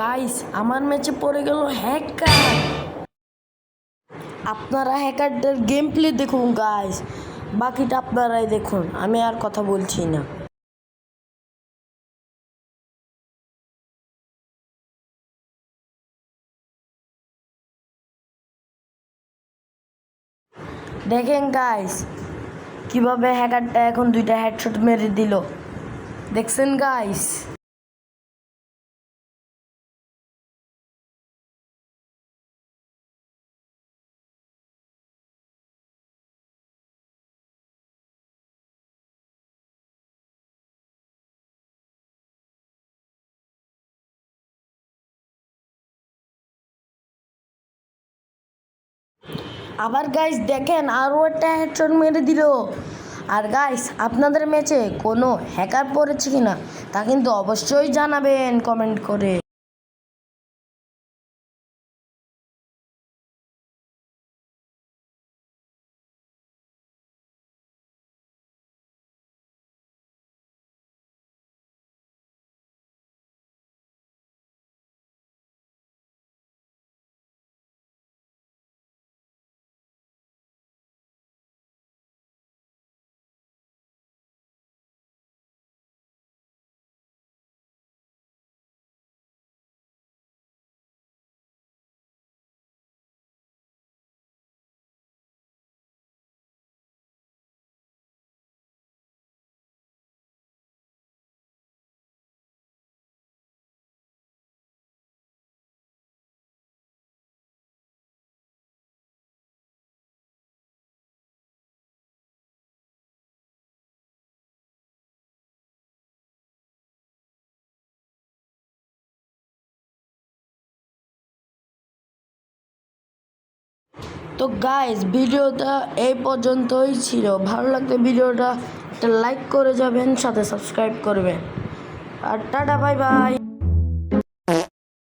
Guys আমার ম্যাচে পড়ে গেল হ্যাকার। আপনারা হ্যাকারদের গেম প্লে দেখুন গাইস, বাকিটা আপনারাই দেখুন, আমি আর কথা বলছি না। দেখেন গাইস কিভাবে হ্যাকারটা এখন 2টা হেডশট মেরে দিল, দেখছেন গাইস? আবার গাইস দেখেন আরও একটা হেডশট মেরে দিল। আর গাইস আপনাদের ম্যাচে কোনো হ্যাকার পড়েছে কিনা তা কিন্তু অবশ্যই জানাবেন কমেন্ট করে। তো গাইস ভিডিওটা এই পর্যন্তই ছিল। ভালো লাগলে ভিডিওটা একটা লাইক করে যাবেন, সাথে সাবস্ক্রাইব করবেন। আর টাটা, বাই বাই।